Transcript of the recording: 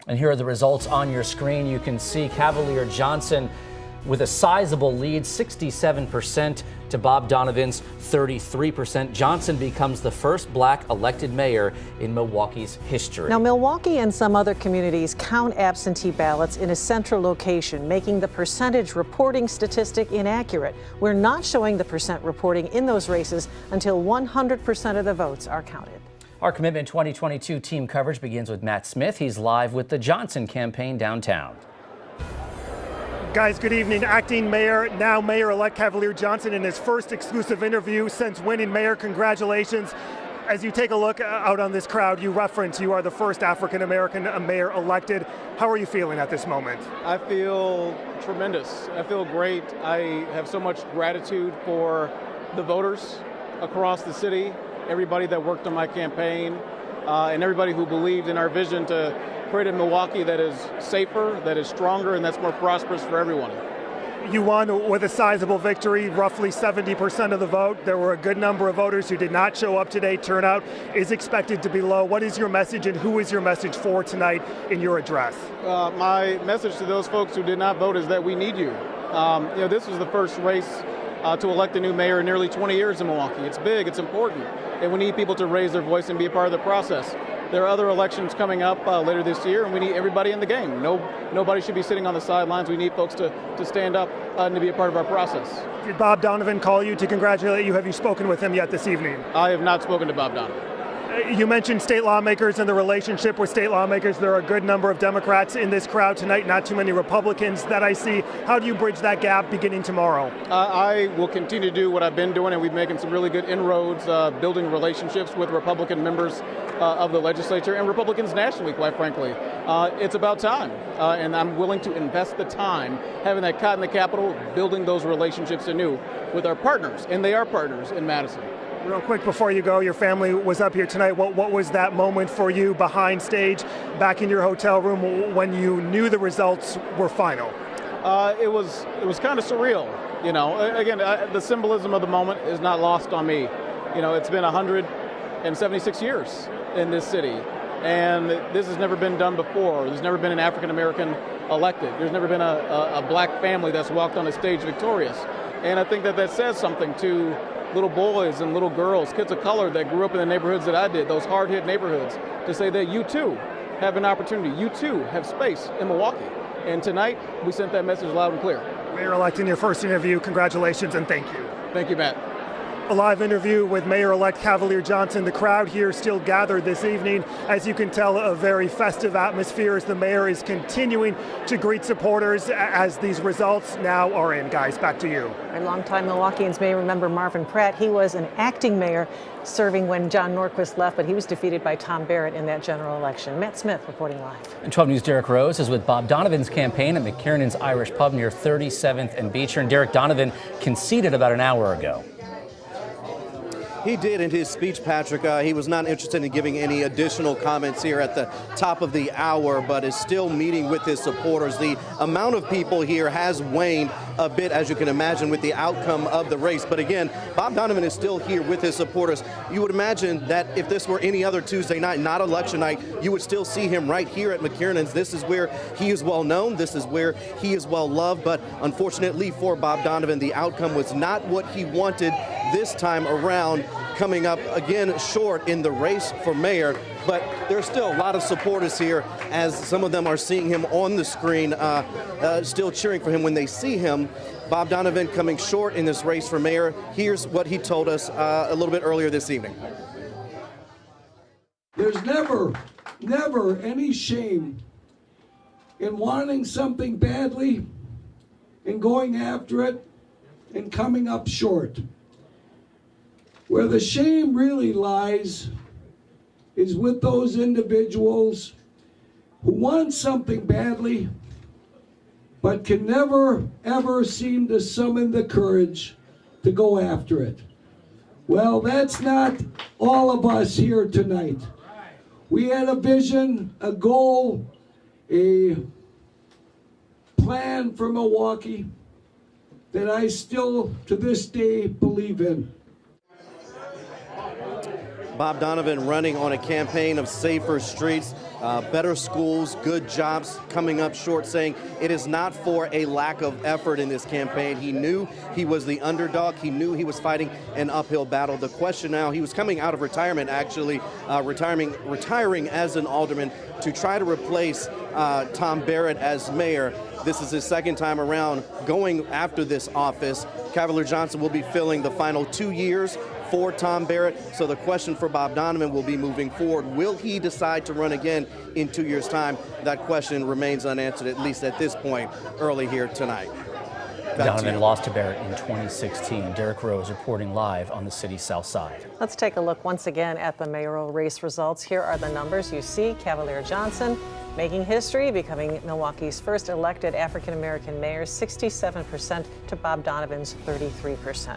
And here are the results on your screen. You can see Cavalier Johnson with a sizable lead, 67% to Bob Donovan's 33%. Johnson becomes the first black elected mayor in Milwaukee's history. Now, Milwaukee and some other communities count absentee ballots in a central location, making the percentage reporting statistic inaccurate. We're not showing the percent reporting in those races until 100% of the votes are counted. Our Commitment 2022 team coverage begins with Matt Smith. He's live with the Johnson campaign downtown. Guys, good evening. Acting Mayor, now Mayor-elect Cavalier Johnson in his first exclusive interview since winning mayor. Congratulations. As you take a look out on this crowd, you reference you are the first African-American mayor elected. How are you feeling at this moment? I feel tremendous. I feel great. I have so much gratitude for the voters across the city, everybody that worked on my campaign, and everybody who believed in our vision to create a Milwaukee that is safer, that is stronger, and that's more prosperous for everyone. You won with a sizable victory, roughly 70% of the vote. There were a good number of voters who did not show up today. Turnout is expected to be low. What is your message, and who is your message for tonight in your address? My message to those folks who did not vote is that we need you. This was the first race to elect a new mayor in nearly 20 years in Milwaukee. It's big, it's important, and we need people to raise their voice and be a part of the process. There are other elections coming up later this year, and we need everybody in the game. Nobody should be sitting on the sidelines. We need folks to stand up and to be a part of our process. Did Bob Donovan call you to congratulate you? Have you spoken with him yet this evening? I have not spoken to Bob Donovan. You mentioned state lawmakers and the relationship with state lawmakers. There are a good number of Democrats in this crowd tonight, not too many Republicans that I see. How do you bridge that gap beginning tomorrow? I will continue to do what I've been doing, and we've making some really good inroads, building relationships with Republican members of the legislature and Republicans nationally, quite frankly. It's about time, and I'm willing to invest the time having that cot in the Capitol, building those relationships anew with our partners, and they are partners in Madison. Real quick before you go, your family was up here tonight. What was that moment for you behind stage, back in your hotel room when you knew the results were final? It was kind of surreal. Again, the symbolism of the moment is not lost on me. It's been 176 years in this city, and this has never been done before. There's never been an African American elected. There's never been a black family that's walked on a stage victorious. And I think that says something to little boys and little girls, kids of color that grew up in the neighborhoods that I did, those hard-hit neighborhoods, to say that you too have an opportunity. You too have space in Milwaukee. And tonight, we sent that message loud and clear. Mayor-elect, in your first interview, congratulations and thank you. Thank you, Matt. A live interview with Mayor-elect Cavalier Johnson. The crowd here still gathered this evening. As you can tell, a very festive atmosphere as the mayor is continuing to greet supporters as these results now are in. Guys, back to you. Our longtime Milwaukeeans may remember Marvin Pratt. He was an acting mayor serving when John Norquist left, but he was defeated by Tom Barrett in that general election. Matt Smith reporting live. And 12 News' Derek Rose is with Bob Donovan's campaign at McKiernan's Irish Pub near 37th and Beecher. And Derek Donovan conceded about an hour ago. He did in his speech, Patrick. He was not interested in giving any additional comments here at the top of the hour, but is still meeting with his supporters. The amount of people here has waned a bit, as you can imagine, with the outcome of the race. But again, Bob Donovan is still here with his supporters. You would imagine that if this were any other Tuesday night, not election night, you would still see him right here at McKiernan's. This is where he is well known. This is where he is well loved. But unfortunately for Bob Donovan, the outcome was not what he wanted this time around, coming up again short in the race for mayor. But there's still a lot of supporters here, as some of them are seeing him on the screen, still cheering for him when they see him. Bob Donovan coming short in this race for mayor. Here's what he told us a little bit earlier this evening. There's never any shame in wanting something badly and going after it and coming up short. Where the shame really lies is with those individuals who want something badly but can never, ever seem to summon the courage to go after it. Well, that's not all of us here tonight. We had a vision, a goal, a plan for Milwaukee that I still, to this day, believe in. Bob Donovan running on a campaign of safer streets. better schools, good jobs, coming up short, saying it is not for a lack of effort in this campaign. He knew he was the underdog. He knew he was fighting an uphill battle. The question now, he was coming out of retirement, actually, retiring as an alderman to try to replace Tom Barrett as mayor. This is his second time around going after this office. Cavalier Johnson will be filling the final 2 years for Tom Barrett. So the question for Bob Donovan will be moving forward. Will he decide to run again in 2 years' time? That question remains unanswered, at least at this point, early here tonight. Donovan lost to Barrett in 2016. Derek Rose reporting live on the city's south side. Let's take a look once again at the mayoral race results. Here are the numbers you see. Cavalier Johnson making history, becoming Milwaukee's first elected African-American mayor, 67% to Bob Donovan's 33%.